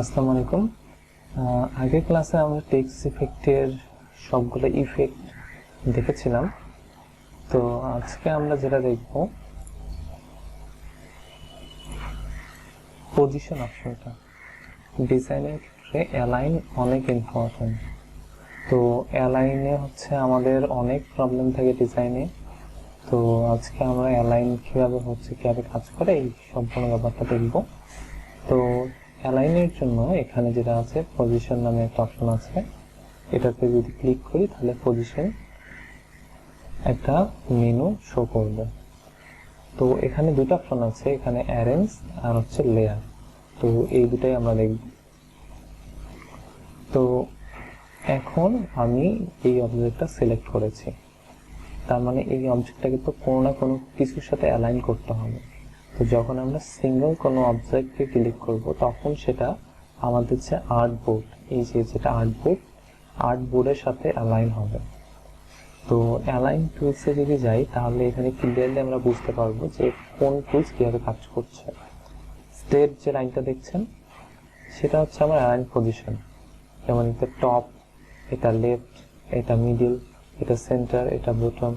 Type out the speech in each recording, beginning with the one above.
আসসালামু আলাইকুম। আগের ক্লাসে আমরা টেক্সট ইফেক্টের সবগুলো ইফেক্ট দেখেছিলাম। তো আজকে আমরা যেটা দেখব পজিশন অপশনটা। ডিজাইনের ক্ষেত্রে অ্যালাইন অনেক ইম্পর্টেন্ট। তো অ্যালাইনে হচ্ছে আমাদের অনেক প্রবলেম থাকে ডিজাইনে। তো আজকে আমরা অ্যালাইন কিভাবে কাজ করে এই সম্পূর্ণ ব্যাপারটা দেখব। তো অ্যালাইনের জন্য এখানে যেটা আছে পজিশন নামে একটা অপশন আছে, এটাতে যদি ক্লিক করি তাহলে পজিশন একটা মেনু শো করবে। তো এখানে দুটো অপশন আছে, এখানে অ্যারেঞ্জ আর হচ্ছে লেয়ার। তো এই দুটাই আমরা দেখব। তো এখন আমি এই অবজেক্টটা সিলেক্ট করেছি, তার মানে এই অবজেক্টটাকে তো কোনো না কোনো কিছুর সাথে অ্যালাইন করতে হবে। তো যখন আমরা সিঙ্গেল কোনো অবজেক্টকে ক্লিক করব তখন সেটা আমাদের যে আর্টবোর্ড, এই যে যেটা আর্টবোর্ডের সাথে অ্যালাইন হবে। তো অ্যালাইন টুলসে যদি যাই তাহলে এখানে ক্লিয়ারলি আমরা বুঝতে পারবো যে কোন টুলস কিভাবে কাজ করছে। স্টেট যে লাইনটা দেখছেন সেটা হচ্ছে আমার অ্যালাইন পজিশন। যেমন এটা টপ, এটা লেফট, এটা মিডিল, এটা সেন্টার, এটা বটম,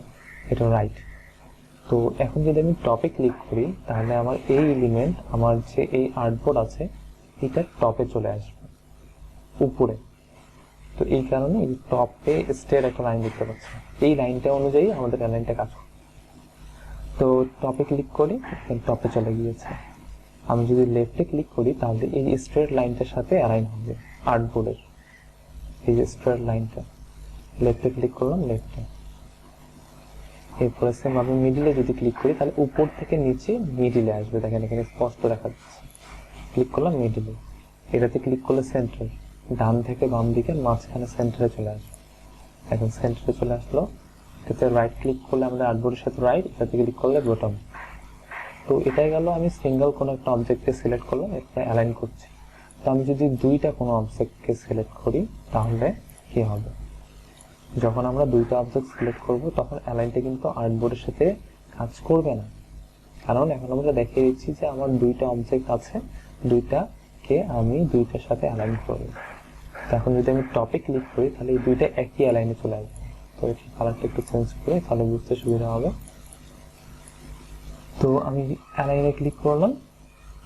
এটা রাইট। তো এখন যদি আমি টপে ক্লিক করি তাহলে আমার এই এলিমেন্ট, আমার যে এই আর্টবোর্ড আছে এটা টপে চলে আসবে উপরে। তো এই কারণে এই টপে স্টেট একটা লাইন দেখতে পাচ্ছি, এই লাইনটা অনুযায়ী আমাদের অ্যালাইনটা কাজ করে। তো টপে ক্লিক করি, টপে চলে গিয়েছে। আমি যদি লেফটে ক্লিক করি তাহলে এই স্ট্রেট লাইনটার সাথে অ্যালাইন হবে আর্টবোর্ডের। এই যে স্ট্রেট লাইনটা, লেফটে ক্লিক করলাম, লেফটে। এরপরে সেম আমি মিডিলে যদি ক্লিক করি তাহলে উপর থেকে নিচে মিডিলে আসবে। দেখেন এখানে স্পষ্ট দেখা যাচ্ছে। ক্লিক করলাম মিডিলে, এটাতে ক্লিক করলে সেন্টার, ডান থেকে বাম দিকে মাঝখানে সেন্টারে চলে আসবে। এখন সেন্টারে চলে আসলো। এটাতে রাইট ক্লিক করলে আমাদের আর্টবোর্ডের সাথে রাইট, এটাতে ক্লিক করলে বটম। তো এটাই গেল আমি সিঙ্গেল কোনো একটা অবজেক্টকে সিলেক্ট করলাম, এটা অ্যালাইন করছি। তো আমি যদি দুইটা কোনো অবজেক্টকে সিলেক্ট করি তাহলে কি হবে? যখন আমরা দুইটা অবজেক্ট সিলেক্ট করব তখন অ্যালাইনটা কিন্তু আর্টবোর্ডের সাথে কাজ করবে না, কারণ এখন আমরা দেখিয়ে দিচ্ছি যে আমার দুইটা অবজেক্ট আছে, দুইটাকে আমি দুইটার সাথে অ্যালাইন করব। এখন যদি আমি টপে ক্লিক করি তাহলে এই দুইটা একই অ্যালাইনে চলে আসবে। তো এই কালারটা একটু চেঞ্জ করে তাহলে বুঝতে সুবিধা হবে। তো আমি অ্যালাইনে ক্লিক করলাম,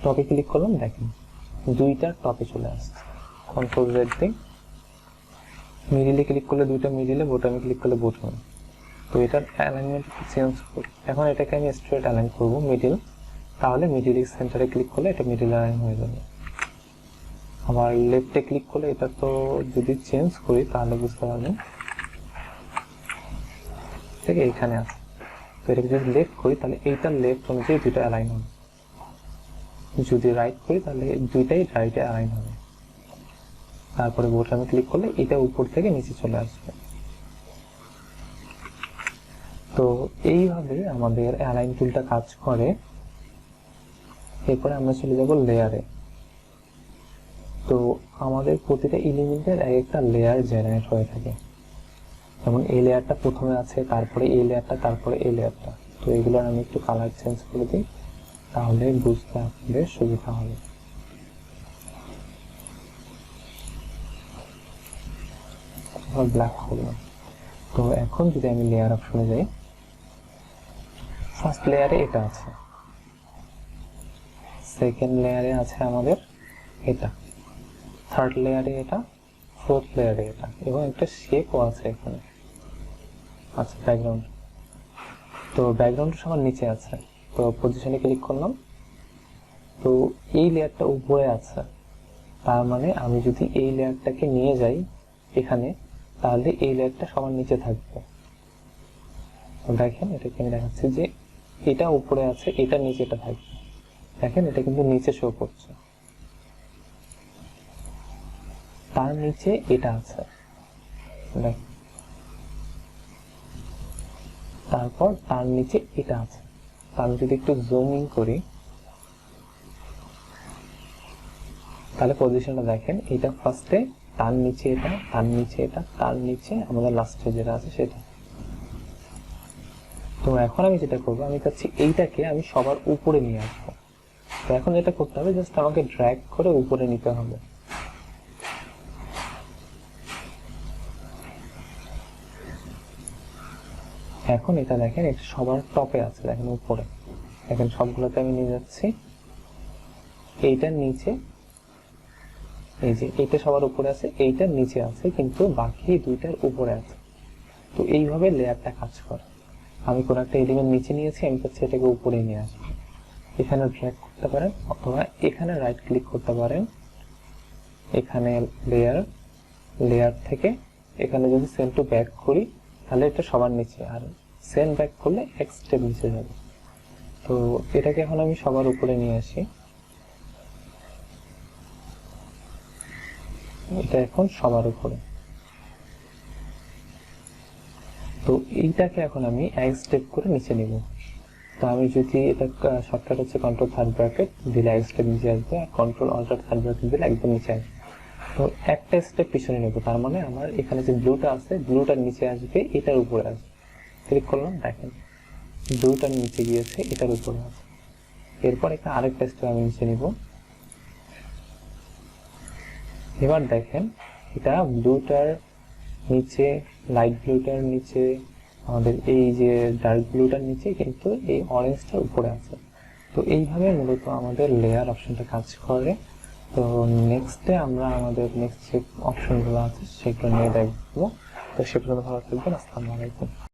টপে ক্লিক করলাম, দেখেন দুইটা টপে চলে আসছে। কন্ট্রোল জেড দিই, মিডিলে ক্লিক করলে দুইটা মিডিলে, বটমে ক্লিক করলে বটমে। তো এটার অ্যালাইনমেন্ট চেঞ্জ করি। এখন এটাকে আমি স্ট্রেট অ্যালাইন করব মিডিল, তাহলে মিডিল সেন্টারে ক্লিক করলে এটা মিডিল অ্যালাইন হয়ে যাবে। আবার লেফটে ক্লিক করলে এটা তো যদি চেঞ্জ করি তাহলে বুঝতে পারবেন, ঠিক আছে এখানে আছে। তো এটাকে যদি লেফট করি তাহলে এইটা লেফট অনুযায়ী দুইটা অ্যালাইন হবে, যদি রাইট করি তাহলে দুইটাই রাইটে অ্যালাইন হবে। তারপরে বটমে ক্লিক করলে এটা উপর থেকে নিচে চলে আসবে। তো এইভাবে আমাদের অ্যালাইন টুলটা কাজ করে। এরপরে আমরা চলে যাব লেয়ারে। তো আমাদের প্রতিটা এলিমেন্টের এক একটা লেয়ার জেনারেট হয়ে থাকে। যেমন এই লেয়ারটা প্রথমে আছে, তারপরে এই লেয়ারটা, তারপরে এই লেয়ারটা। তো এগুলোর আমি একটু কালার চেঞ্জ করে দিই, তাহলে বুঝতে আপনাদের সুবিধা হবে। ব্ল্যাক করলাম। তো এখন যদি আমি লেয়ার অপশনে যাই, ফার্স্ট লেয়ারে এটা আছে, সেকেন্ড লেয়ারে আছে আমাদের এটা, থার্ড লেয়ারে এটা, ফোর্থ লেয়ারে এটা, এবং একটা শেপও আছে এখানে। আচ্ছা ব্যাকগ্রাউন্ড, তো ব্যাকগ্রাউন্ড সবার নিচে আছে। তো পজিশনে ক্লিক করলাম, তো এই লেয়ারটা উপরে আছে, তার মানে আমি যদি এই লেয়ারটাকে নিয়ে যাই এখানে তাহলে এই লেয়ারটা সবার নিচে থাকবে। দেখেন এটাকে আমি দেখাচ্ছি যে এটা উপরে আছে, এটা নিচেটা থাকবে। দেখেন এটা কিন্তু নিচে শো করছে, তার নিচে এটা আছে, তারপর তার নিচে এটা আছে। আমি যদি একটু জুমিং করি তাহলে পজিশনটা দেখেন, এটা ফার্স্টে, তার নিচে এটা, তার নিচে এটা, তার নিচে আমাদের লাস্টে যেটা আছে সেটা। তো এখন আমি যেটা করবো, আমি চাচ্ছি এইটাকে আমি সবার উপরে নিয়ে আসবো। তো এখন যেটা করতে হবে, জাস্ট আমাকে ড্র্যাগ করে উপরে নিতে হবে। এখন এটা দেখেন, এটা সবার টপে আছে, দেখেন উপরে, দেখেন সবগুলোতে আমি নিয়ে যাচ্ছি। এইটার নিচে, এই যে এইটা সবার উপরে আছে, এইটার নিচে আছে, কিন্তু বাকি দুইটার উপরে আছে। তো এইভাবে লেয়ারটা কাজ করে। আমি কোনো একটা এলিমেন্ট নিচে নিয়েছি, আমি চাচ্ছি এটাকে উপরে নিয়ে আসবো। এখানে ড্র্যাগ করতে পারেন, অথবা এখানে রাইট ক্লিক করতে পারেন, এখানে লেয়ার থেকে এখানে যদি সেন্ড টু ব্যাক করি, তাহলে এটা সবার নিচে, আর সেন্ড ব্যাক করলে এক স্টেপ নিচে যাবে। তো এটাকে এখন আমি সবার উপরে নিয়ে আসি, এটা এখন সবার উপরে। তো এইটাকে এখন আমি এক স্টেপ করে নিচে নিব। তো আমি যদি এটা শর্টকাট হচ্ছে কন্ট্রোল থার্ড ব্র্যাকেট দিলে এক স্টেপ নিচে আসবে, আর কন্ট্রোল অল্টার থার্ড ব্র্যাকেট দিলে একদম নিচে আসবে। তো একটা স্টেপ পিছনে নেব, তার মানে আমার এখানে যে ব্লুটা আছে, ব্লুটার নিচে আসবে, এটার উপরে আসবে। ক্লিক করলাম, দেখেন ব্লুটার নিচে গিয়েছে, এটার উপরে আছে। এরপর এখানে আরেকটা স্টেপ আমি নিচে নিব। এবার দেখেন এটা ব্লুটার নিচে, লাইট ব্লুটার নিচে, আমাদের এই যে ডার্ক ব্লুটার নিচে, কিন্তু এই অরেঞ্জটার উপরে আছে। তো এইভাবে মূলত আমাদের লেয়ার অপশনটা কাজ করে। তো নেক্সটে আমরা আমাদের নেক্সট যে অপশনগুলো আছে সেগুলো নিয়ে দেখবো। তো সে পর্যন্ত ভালো থাকবেন। আসসালামু আলাইকুম।